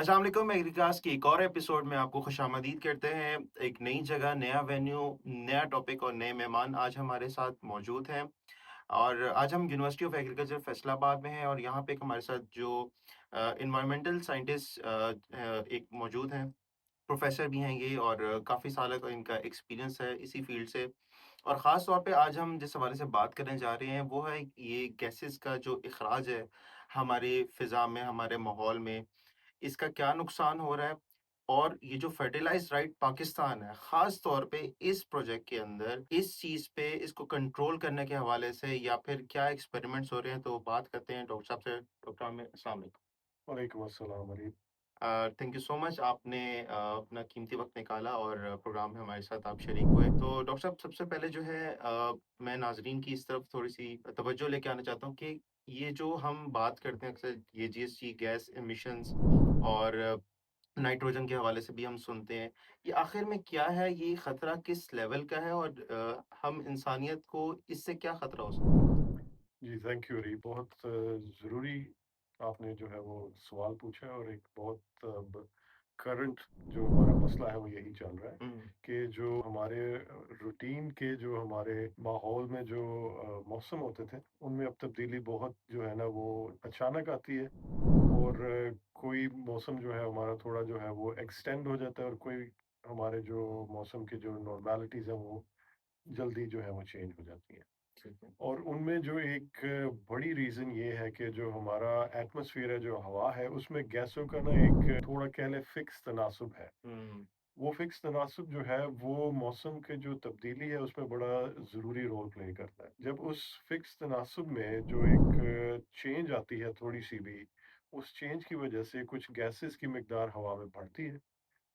अस्सलाम वालेकुम एग्रीकास्ट की एक और एपिसोड में आपको खुशामदीद करते हैं। एक नई जगह, नया वेन्यू, नया टॉपिक और नए मेहमान आज हमारे साथ मौजूद हैं। और आज हम यूनिवर्सिटी ऑफ एग्रीकल्चर फैसलाबाद में हैं और यहाँ पे एक हमारे साथ जो एनवायरमेंटल साइंटिस्ट एक मौजूद हैं। प्रोफ़ेसर भी हैं ये और काफ़ी सालों का इनका एक्सपीरियंस है इसी फ़ील्ड से। और ख़ास तौर पे आज हम जिस हवाले से बात करने जा रहे हैं वो है ये गैसेज़ का जो इख़राज है हमारी फ़िज़ा में, हमारे माहौल में। इसका क्या नुकसान हो रहा है? और ये जो फर्टिलाइज़ राइट पाकिस्तान है, ख़ास तौर पे इस प्रोजेक्ट के अंदर इस चीज़ पे इसको कंट्रोल करने के हवाले से या फिर क्या एक्सपेरिमेंट्स हो रहे हैं, तो बात करते हैं डॉक्टर साहब से। डॉक्टर आमिर अस्सलाम वालेकुम। वालेकुम अस्सलाम Ali. Thank you so much आपने अपना कीमती वक़्त निकाला और प्रोग्राम में हमारे साथ आप शरीक हुए। तो डॉक्टर साहब सबसे पहले जो है मैं नाज़रीन की इस तरफ थोड़ी-सी तवज्जो लेके आना चाहता हूँ कि ये जो हम बात करते हैं अक्सर ये जीएचजी गैस एमिशंस और नाइट्रोजन के हवाले से भी हम सुनते हैं। ये आखिर में क्या है? ये खतरा किस लेवल का है और हम इंसानियत को इससे क्या खतरा हो सकता है? जी, थैंक यू अली। बहुत ज़रूरी आपने जो है वो सवाल पूछा है और एक बहुत ब करंट जो हमारा मसला है वो यही चल रहा है हुँ, कि जो हमारे रूटीन के जो हमारे माहौल में जो मौसम होते थे, उनमें अब तब्दीली बहुत जो है ना वो अचानक आती है और कोई मौसम जो है हमारा थोड़ा जो है वो एक्सटेंड हो जाता है और कोई हमारे जो मौसम की जो नॉर्मैलिटीज़ हैं वो जल्दी जो है वो चेंज हो जाती हैं। ठीक है। और उनमें जो एक बड़ी रीज़न ये है कि जो हमारा एटमॉस्फेयर है, जो हवा है, उसमें गैसों का ना एक थोड़ा कह लें फ़िक्स तनासुब है। हुँ, वो फ़िक्स तनासुब जो है, वो मौसम के जो तब्दीली है, उसमें बड़ा ज़रूरी रोल प्ले करता है। जब उस फ़िक्स तनासुब में जो एक चेंज आती है थोड़ी-सी भी, उस चेंज की वजह से कुछ गैसेज़ की मिक़दार हवा में बढ़ती है।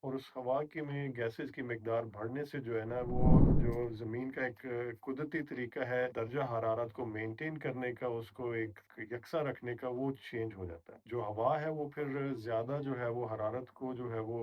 और उस हवा की में गैसेज़ की मिक़दार बढ़ने से जो है ना, वो जो ज़मीन का एक कुदरती तरीका है दर्जा हरारत को मेंटेन करने का, उसको एक यकसा रखने का, वो चेंज हो जाता है। जो हवा है वो फिर ज़्यादा जो है वो हरारत को जो है वो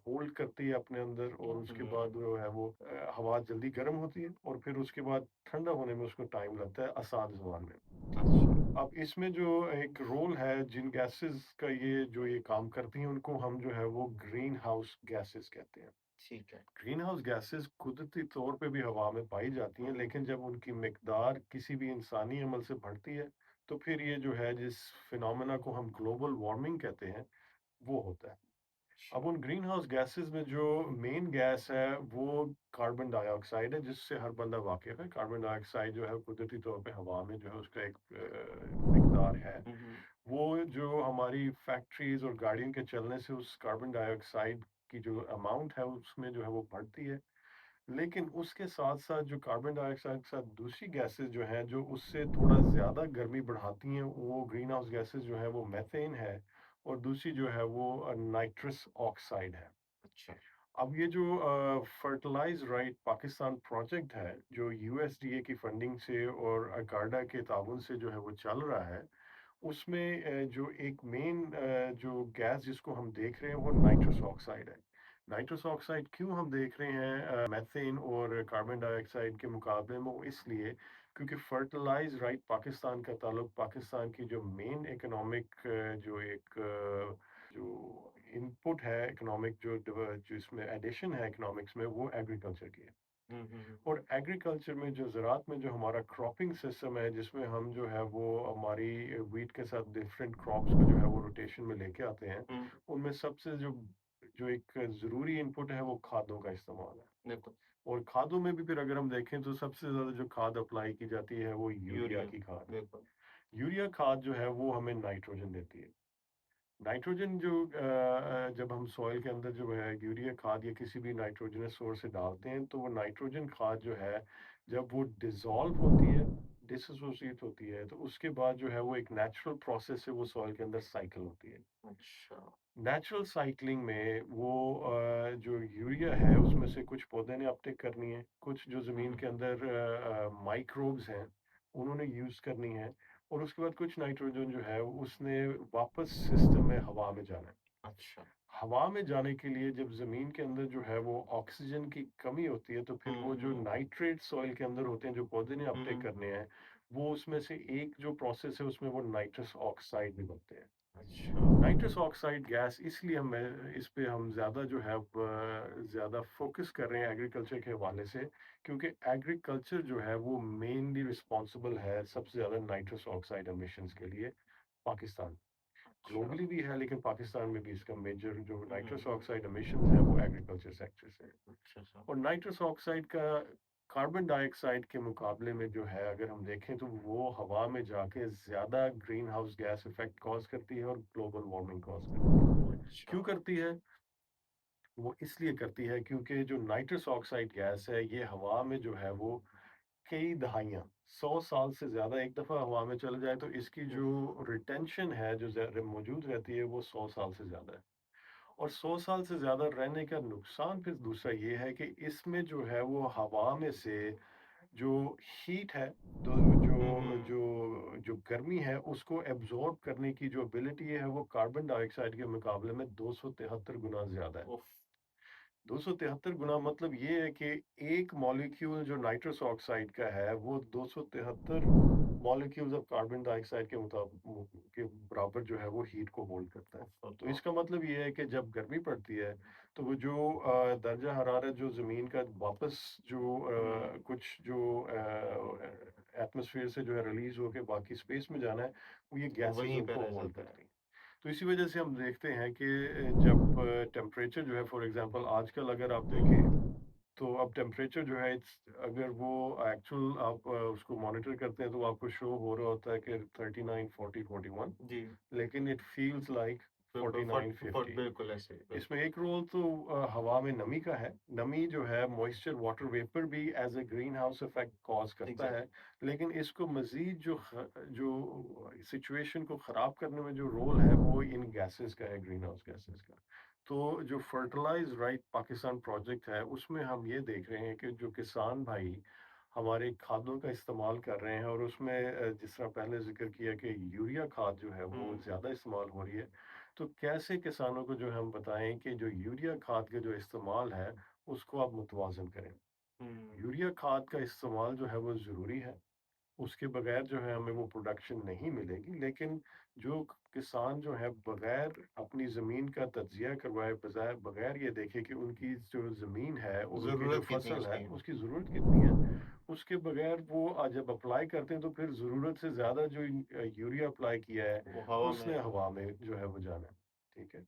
होल्ड करती है अपने अंदर और उसके हुँ, बाद जो है वो हवा जल्दी गर्म होती है और फिर उसके बाद ठंडा होने में उसको टाइम लगता है आसान ज़ुबान में। अच्छा, अब इसमें जो एक रोल है जिन गैसेस का ये जो ये काम करती हैं उनको हम जो है वो ग्रीन हाउस गैसेस कहते हैं। ठीक है। ग्रीन हाउस गैसेस कुदरती तौर पे भी हवा में पाई जाती हैं लेकिन जब उनकी मिकदार किसी भी इंसानी अमल से बढ़ती है तो फिर ये जो है जिस फिनोमेना को हम ग्लोबल वार्मिंग कहते हैं वो होता है। अच्छा, अब उन ग्रीन हाउस गैसेस में जो मेन गैस है वो कार्बन डाइऑक्साइड है जिससे हर बंदा वाकिफ है। कार्बन डाइऑक्साइड जो है कुदरती तौर पे हवा में जो है उसका एक मिकदार है। हुँ, हुँ, वो जो हमारी फैक्ट्रीज और गाड़ियों के चलने से उस कार्बन डाइऑक्साइड की जो अमाउंट है उसमें जो है वो बढ़ती है। लेकिन उसके साथ-साथ जो कार्बन डाइऑक्साइड के साथ दूसरी गैसेस जो हैं जो उससे थोड़ा ज़्यादा गर्मी बढ़ाती हैं वो ग्रीन हाउस गैसेस जो हैं वो मीथेन है और दूसरी जो है वो नाइट्रस ऑक्साइड है। अच्छा, अब ये जो फर्टिलाइज़ राइट पाकिस्तान प्रोजेक्ट है जो यूएसडीए की फंडिंग से और अकार्डा के ताउन से जो है वो चल रहा है उसमें जो एक मेन जो गैस जिसको हम देख रहे हैं वो नाइट्रस ऑक्साइड है। नाइट्रस ऑक्साइड क्यों हम देख रहे हैं मीथेन और कार्बन डाइऑक्साइड के मुकाबले में वो इसलिए क्योंकि फर्टिलाइज राइट पाकिस्तान का ताल्लुक पाकिस्तान की जो मेन इकोनॉमिक जो एक जो इनपुट है इकोनॉमिक जो इसमें एडिशन है इकोनॉमिक्स में वो एग्रीकल्चर की है। हुँ, हुँ, हुँ, और एग्रीकल्चर में जो ज़राअत में जो हमारा क्रॉपिंग सिस्टम है जिसमें हम जो है वो हमारी व्हीट के साथ डिफरेंट क्रॉप्स को जो है वो रोटेशन में लेके आते हैं, हुँ, उनमें सबसे जो जो एक ज़रूरी इनपुट है वो खादों का इस्तेमाल है। बिल्कुल, और खादों में भी फिर अगर हम देखें तो सबसे ज़्यादा जो खाद अप्लाई की जाती है वो यूरिया यूरिया, की खाद है। बिल्कुल, यूरिया खाद जो है वो हमें नाइट्रोजन देती है। नाइट्रोजन जो जब हम सॉइल के अंदर जो है यूरिया खाद या किसी भी नाइट्रोजनस सोर्स से डालते हैं तो वो नाइट्रोजन खाद जो है जब वो डिसॉल्व होती है डिसोसिएट होती है तो उसके बाद जो है वो एक नेचुरल प्रोसेस से वो सॉइल के अंदर साइकिल होती है। अच्छा, नेचुरल साइक्लिंग में वो जो यूरिया है उसमें से कुछ पौधे ने अपटेक करनी है, कुछ जो हुँ, ज़मीन हुँ, के अंदर माइक्रोब्स हैं उन्होंने यूज़ करनी है और उसके बाद कुछ नाइट्रोजन जो है उसने वापस सिस्टम में हवा में जाना है। अच्छा, हवा में जाने के लिए जब ज़मीन के अंदर जो है वो ऑक्सीजन की कमी होती है तो फिर हुँ, वो जो हुँ, नाइट्रेट सॉइल के अंदर होते हैं जो पौधे ने हुँ, अपटेक हुँ, करने हैं वो उसमें से एक जो प्रोसेस है उसमें वो नाइट्रस ऑक्साइड भी बनते हैं। अच्छा। नाइट्रस ऑक्साइड गैस इसलिए हम इस पे हम ज़्यादा जो है अब ज़्यादा फोकस कर रहे हैं एग्रीकल्चर के हवाले से, क्योंकि एग्रीकल्चर जो है वो मेनली रिस्पॉन्सिबल है सबसे ज़्यादा नाइट्रस ऑक्साइड एमिशंस के लिए पाकिस्तान। अच्छा। ग्लोबली भी है लेकिन पाकिस्तान में भी इसका मेजर जो हुँ, नाइट्रस हुँ। ऑक्साइड एमिशंस है वो एग्रीकल्चर सेक्टर से है। अच्छा, अच्छा। और नाइट्रस ऑक्साइड का कार्बन डाइऑक्साइड के मुकाबले में जो है अगर हम देखें तो वो हवा में जाके ज़्यादा green house gas effect cause करती है और ग्लोबल वार्मिंग कॉज करती है। अच्छा। क्यों करती है? वो इसलिए करती है क्योंकि जो नाइट्रस ऑक्साइड गैस है ये हवा में जो है वो कई दहाइयाँ 100 साल से ज़्यादा एक दफ़ा हवा में चले जाए तो इसकी उफ़! जो रिटेंशन है जो मौजूद रहती है वो 100 साल से ज़्यादा है। और 100 साल से ज़्यादा रहने का नुकसान फिर दूसरा ये है कि इसमें जो है वो हवा में से जो हीट है, तो हुँ, जो हुँ। जो जो गर्मी है उसको एब्ज़ॉर्ब करने की जो एबिलिटी है वो कार्बन डाइऑक्साइड के मुकाबले में 273 गुना ज़्यादा है। उफ़! 273 गुना मतलब ये है कि एक मॉलिक्यूल जो नाइट्रस ऑक्साइड का है वो 273 मॉलिक्यूल्स ऑफ कार्बन डाइऑक्साइड के के बराबर जो है वो हीट को होल्ड करता है। उफ़ तो अल्लाह! इसका मतलब ये है कि जब गर्मी पड़ती है तो वो जो दर्जा हरारत जो ज़मीन का वापस जो हुँ, कुछ जो एटमॉस्फेयर से जो है रिलीज होके बाकी स्पेस में जाना है वो ये गैसेस वहीं पे उनको रह होल्ड जाता करती है। हैं। तो इसी वजह से हम देखते हैं कि जब टेम्परेचर जो है फॉर एग्जांपल आजकल अगर आप देखें हुँ, तो अब टेम्परेचर जो है अगर वो एक्चुअल आप उसको मॉनिटर करते हैं तो आपको शो हो रहा होता है कि 39 40 41 जी। लेकिन इट फील्स लाइक बिल्कुल 49 50। बिल्कुल ऐसे ही, इसमें बिल्कुल। एक रोल तो हवा में नमी का है। नमी जो है मॉइस्चर वाटर वेपर भी as a green house effect cause करता है। एग्ज़ैक्टली। लेकिन इसको मजीद जो सिचुएशन को ख़राब करने में जो रोल है वो इन गैसेस का है, ग्रीन हाउस गैसेस का। तो जो फर्टिलाइज राइट पाकिस्तान प्रोजेक्ट है उसमें हम ये देख रहे हैं कि जो किसान भाई हमारे खादों का इस्तेमाल कर रहे हैं और उसमें जिस तरह पहले जिक्र किया कि यूरिया खाद जो है वो हुँ, ज़्यादा इस्तेमाल हो रही है। तो कैसे किसानों को जो हम बताएं कि जो यूरिया खाद का जो इस्तेमाल है उसको आप मुतवाज़न करें। हुँ। यूरिया खाद का इस्तेमाल जो है वो ज़रूरी है। उसके बगैर जो है हमें वो प्रोडक्शन नहीं मिलेगी। लेकिन जो किसान जो है बगैर अपनी ज़मीन का तज्ज़िया करवाए, बगैर बगैर ये देखे कि उनकी जो ज़मीन है और उनकी जो ज़रूरत कितनी है फसल है उसकी? उसकी ज़रूरत कितनी है, उसके बगैर वो जब अप्लाई करते हैं तो फिर ज़रूरत से ज़्यादा जो यूरिया अप्लाई किया है वो हवा में उसने हवा में जो है वो जाना है। ठीक है?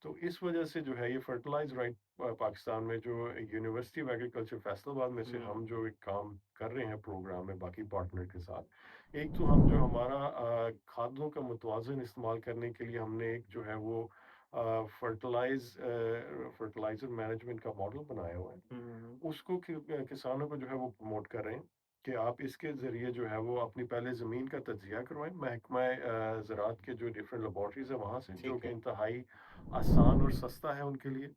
तो इस वजह से जो है ये फर्टिलाइज़ राइट पाकिस्तान में जो यूनिवर्सिटी ऑफ एग्रीकल्चर फैसलाबाद में से हुँ, हम जो एक काम कर रहे हैं प्रोग्राम में बाकी पार्टनर के साथ, एक तो हम जो हमारा खादों का मुतवाज़न इस्तेमाल करने के लिए हमने एक जो है वो फर्टिलाइज़र मैनेजमेंट का मॉडल बनाया हुआ है। हुँ, हुँ। उसको किसानों को जो है वो प्रमोट कर रहे हैं कि आप इसके ज़रिए जो है वो अपनी पहले ज़मीन का तज्ज़िया करवाएँ। महकमा ज़राअत के जो डिफरेंट लेबॉरेटरीज़ हैं वहाँ से, जो ठीक कि है। इंतहाई आसान और सस्ता है उनके लिए।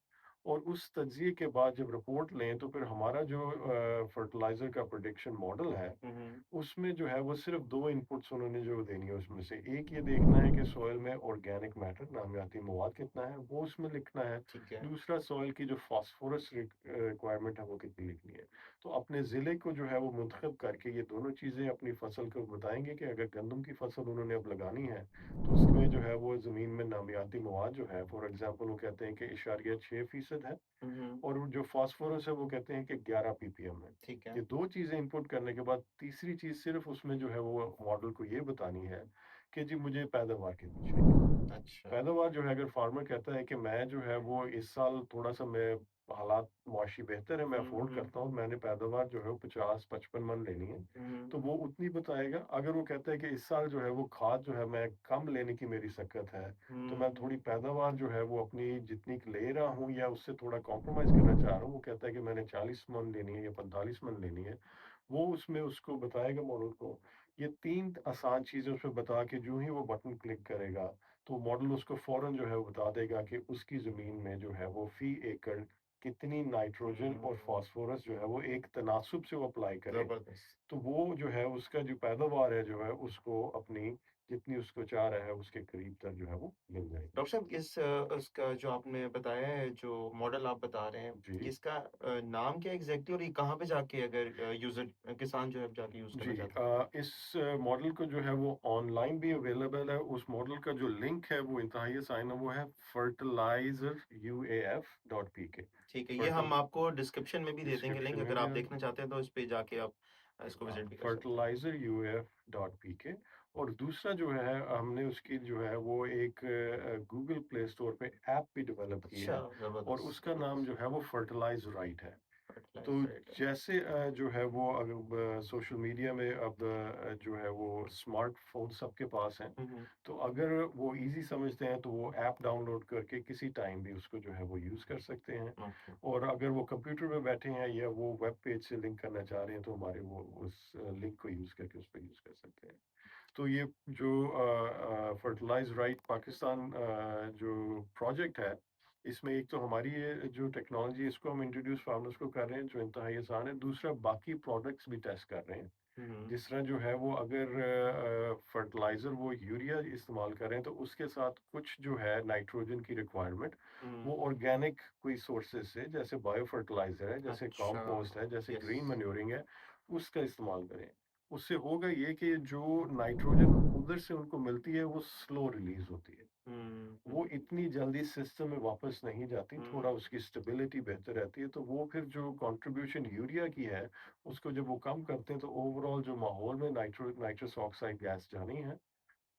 और उस तज्ज़िये के बाद जब रिपोर्ट लें तो फिर हमारा जो फर्टिलाइज़र का प्रेडिक्शन मॉडल है हुँ, हुँ। उसमें जो है वो सिर्फ़ 2 इनपुट्स उन्होंने जो देनी है उसमें से, एक ये देखना है कि सॉइल में ऑर्गेनिक मैटर नामियाती मवाद कितना है, वो उसमें लिखना है। ठीक है। दूसरा सॉइल की जो फास्फोरस रिक्वायरमेंट है वो कितनी लिखनी है। तो अपने ज़िले को जो है वो मुंतखब करके ये दोनों चीज़ें अपनी फसल को बताएँगे कि अगर गंदम की फसल उन्होंने अब लगानी है, तो उसमें जो है वो ज़मीन में नामियाती मवाद जो है फॉर एग्ज़ाम्पल वो कहते हैं कि इशारिया 6% है। हुँ, हुँ। और वो जो फास्फोरस है वो कहते हैं कि 11 पीपीएम है। ठीक है। ये 2 चीज़ें इनपुट करने के बाद तीसरी चीज़ सिर्फ़ उसमें जो है वो मॉडल को ये बतानी है कि जी मुझे पैदावार कितनी चाहिए। अच्छा। पैदावार जो है अगर फार्मर कहता है कि मैं जो है वो इस साल थोड़ा-सा मैं हालात मुआशी बेहतर है, मैं हुँ, अफ़ोर्ड हुँ। करता हूँ, मैंने पैदावार जो है वो 50-55 मन लेनी है, हुँ, हुँ। तो वो उतनी बताएगा। अगर वो कहता है कि इस साल जो है वो खाद जो है मैं कम लेने की मेरी सकत है, तो मैं हुँ। थोड़ी पैदावार जो है वो अपनी जितनी ले रहा हूँ या उससे थोड़ा कॉम्प्रोमाइज़ करना चाह रहा हूँ, वो कहता है कि मैंने 40 मन लेनी है या 45 मन लेनी है, वो उसमें उसको बताएगा मॉडल को। ये 3 आसान चीज़ें उसमें बता के जो ही वो बटन क्लिक करेगा तो मॉडल उसको फ़ौरन जो है वो बता देगा कि उसकी ज़मीन में जो है वो फ़ी एकड़ कितनी नाइट्रोजन और हुँ। फ़ॉस्फ़ोरस जो है वो एक तनासुब से वो अप्लाई करे। ज़बरदस्त। तो वो जो है उसका जो पैदावार है जो है उसको अपनी जितनी उसको चाह रहा है उसके करीब तक जो है वो मिल जाएगी। डॉक्टर साहब उसका जो आपने बताया है, जो मॉडल आप बता रहे हैं, जी। इसका नाम क्या है एग्ज़ैक्टली और ये कहाँ पे जाके अगर यूज़र किसान जो है जाके यूज़ जी, करना चाहता है? इस मॉडल को जो है वो ऑनलाइन भी अवेलेबल है। उस मॉडल का जो लिंक है वो इंतहाई आसान है, वो है fertilizeruaf.pk। ठीक है, ये फर्टल हम आपको डिस्क्रिप्शन में भी दे देंगे लिंक, डिस्क्रिप्शन में अगर भी आप आ देखना चाहते हैं तो इस पे जाके आप इसको हाँ, विज़िट भी कर सकते हैं। fertilizeruaf.pk। और दूसरा जो है हमने उसकी जो है वो एक गूगल प्ले स्टोर पे ऐप भी डेवलप की अच्छा, है और ज़बरदस्त, उसका नाम ज़बरदस्त। जो है वो फर्टिलाइज राइट है। तो फर्टिलाइज़ राइट है। जैसे जो है वो अब सोशल मीडिया में अब जो है वो स्मार्टफ़ोन सबके पास हैं। हुँ, हुँ। तो अगर वो ईज़ी समझते हैं तो वो ऐप डाउनलोड करके किसी टाइम भी उसको जो है वो यूज़ कर सकते हैं। ओके, और अगर वो कंप्यूटर में बैठे हैं या वो वेब पेज से लिंक करना चाह रहे हैं तो हमारे वो उस लिंक को यूज़ करके उस पे यूज़ कर सकते हैं। तो ये जो फर्टिलाइज़ राइट पाकिस्तान जो प्रोजेक्ट है, इसमें एक तो हमारी ये जो टेक्नोलॉजी है इसको हम इंट्रोड्यूस फार्मर्स को कर रहे हैं जो इंतहाई आसान है। दूसरा बाकी प्रोडक्ट्स भी टेस्ट कर रहे हैं। हुँ, हुँ, जिस तरह जो है वो अगर फर्टिलाइज़र वो यूरिया इस्तेमाल कर रहे हैं तो उसके साथ कुछ जो है नाइट्रोजन की रिक्वायरमेंट हुँ। वो ऑर्गेनिक कोई सोर्सेज़ से जैसे बायो फर्टिलाइज़र है, जैसे अच्छा, कंपोस्ट है, जैसे यस। ग्रीन मैन्योरिंग है, उसका इस्तेमाल करें। उससे होगा ये कि जो नाइट्रोजन उधर से उनको मिलती है वो स्लो रिलीज़ होती है। हुँ, हुँ, वो इतनी जल्दी सिस्टम में वापस नहीं जाती, थोड़ा हुँ। उसकी स्टेबिलिटी बेहतर रहती है, तो वो फिर जो कंट्रीब्यूशन यूरिया की है, उसको जब वो कम करते हैं, तो ओवरऑल जो माहौल में नाइट्रस ऑक्साइड गैस जानी है,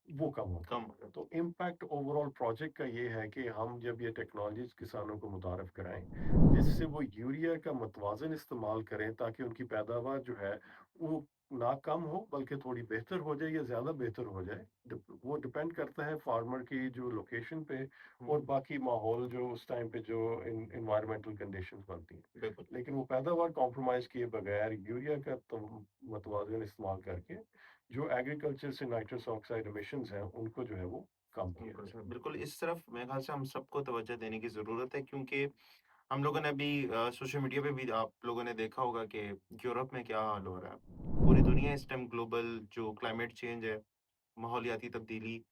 वो कम होती कम है। हो जाता तो इम्पैक्ट ओवरऑल प्रोजेक्ट का ये है कि हम जब ये टेक्नोलॉजीज़ किसानों को मुतारफ़ कराएँ, जिससे वो यूरिया का मतवाज़न इस्तेमाल करें ताकि उनकी पैदावार जो है, वो ना कम हो बल्कि थोड़ी बेहतर हो जाए या ज़्यादा बेहतर हो जाए। वो डिपेंड करता है फार्मर की जो लोकेशन पे हुँ, और बाकी माहौल जो उस टाइम पे जो एनवायरमेंटल कंडीशंस बनती हैं। बिल्कुल, लेकिन वो पैदावार कॉम्प्रोमाइज़ किए बगैर यूरिया का मतवाज़न इस्तेमाल करके जो एग्रीकल्चर से नाइट्रस ऑक्साइड एमिशंस हैं, उनको जो है वो कम किया बिल्कुल जाए। सर, बिल्कुल इस तरफ मेरे ख़्याल से हम सबको तवज्जो देने की ज़रूरत है क्योंकि हम लोगों ने अभी सोशल मीडिया पे भी आप लोगों ने देखा होगा कि यूरोप में क्या हाल हो रहा है। पूरी दुनिया इस टाइम ग्लोबल जो क्लाइमेट चेंज है, माहौलियाती तब्दीली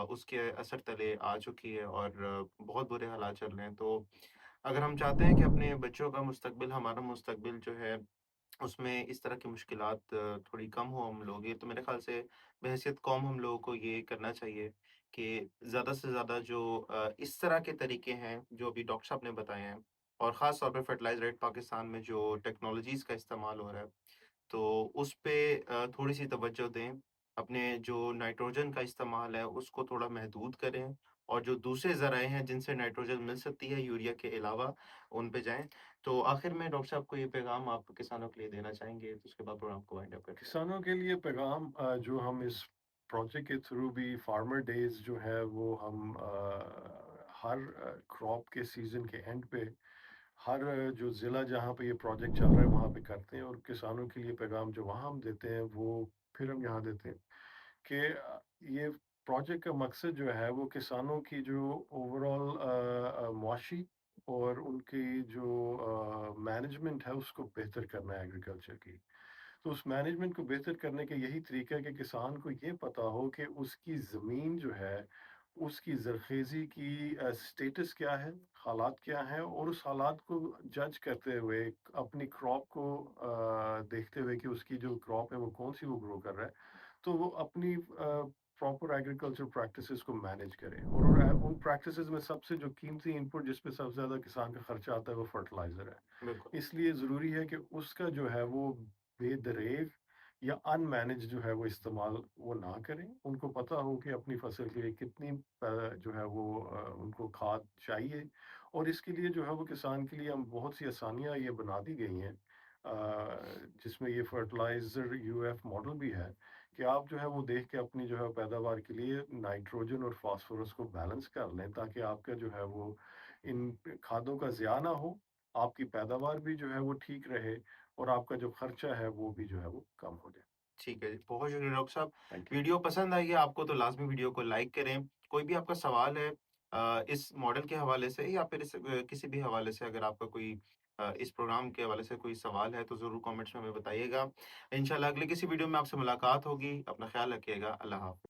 उसके असर तले आ चुकी है और बहुत बुरे हालात चल रहे हैं। तो अगर हम चाहते हैं कि अपने बच्चों का मुस्तकबिल, हमारा मुस्तकबिल जो है उसमें इस तरह की मुश्किलात थोड़ी कम हो हम लोग ये तो मेरे ख़्याल से बहैसियत कौम हम लोगों को ये करना चाहिए कि ज़्यादा से ज़्यादा जो इस तरह के तरीके हैं, जो अभी डॉक्टर साहब ने बताए हैं और ख़ास तौर पे फर्टिलाइज़ रेट पाकिस्तान में जो टेक्नोलॉज़ीज़ का इस्तेमाल हो रहा है, तो उस पे थोड़ी-सी तवज्जो दें। अपने जो नाइट्रोजन का इस्तेमाल है, उसको थोड़ा महदूद करें और जो दूसरे ज़राए हैं, जिनसे नाइट्रोजन मिल सकती है यूरिया के अलावा, उन पे जाएँ। तो आखिर में डॉक्टर साहब को ये पैगाम आप किसानों के लिए देना चाहेंगे? तो उसके बाद प्रोग्राम को वाइंड अप करते हैं। किसानों के लिए पैगाम जो हम इस प्रोजेक्ट के थ्रू भी फार्मर डेज़ जो है वो हम हर क्रॉप के सीज़न के एंड पे हर जो ज़िला जहाँ पे ये प्रोजेक्ट चल रहा है वहाँ पे करते हैं और किसानों के लिए पैगाम जो वहाँ हम देते हैं वो फिर हम यहाँ देते हैं कि ये प्रोजेक्ट का मकसद जो है वो किसानों की जो ओवरऑल मुआशी और उनकी जो मैनेजमेंट है उसको बेहतर करना है एग्रीकल्चर की। तो उस मैनेजमेंट को बेहतर करने का यही तरीका है कि किसान को ये पता हो कि उसकी ज़मीन जो है, उसकी ज़रख़ेज़ी की स्टेटस क्या है, हालात क्या हैं और उस हालात को जज करते हुए अपनी क्रॉप को देखते हुए कि उसकी जो क्रॉप है वो कौन-सी वो ग्रो कर रहा है, तो वो अपनी प्रॉपर एग्रीकल्चर प्रैक्टिसेस को मैनेज करे और उन प्रैक्टिसेस में सबसे जो कीमती इनपुट जिस पे सबसे ज़्यादा किसान का खर्चा आता है वो फर्टिलाइज़र है। बिल्कुल, इसलिए ज़रूरी है कि उसका जो है वो बेदरेग या अनमैनेज जो है वो इस्तेमाल वो ना करें। उनको पता हो कि अपनी फसल के लिए कितनी जो है वो उनको खाद चाहिए और इसके लिए जो है वो किसान के लिए हम बहुत सी आसानियाँ ये बना दी गई हैं। जिसमें ये फर्टिलाइज़र यूएफ मॉडल भी है कि आप जो है वो देख के अपनी जो है पैदावार के लिए नाइट्रोजन और फास्फोरस को बैलेंस कर लें ताकि आपका जो है वो इन खादों का ज़िया ना हो, आपकी पैदावार भी जो है वो ठीक रहे और आपका जो खर्चा है वो भी जो है वो कम हो जाए। ठीक है जी। बहुत शुक्रिया डॉक्टर साहब। Thank you. वीडियो पसंद आई है आपको तो लाज़मी वीडियो को लाइक करें। कोई भी आपका सवाल है इस मॉडल के हवाले से या फिर किसी भी हवाले से अगर आपका कोई इस प्रोग्राम के हवाले से कोई सवाल है तो ज़रूर कमेंट्स में हमें बताइएगा। इंशाल्लाह अगले किसी वीडियो में आपसे मुलाकात होगी। अपना ख़्याल रखिएगा। अल्लाह हाफ़िज़।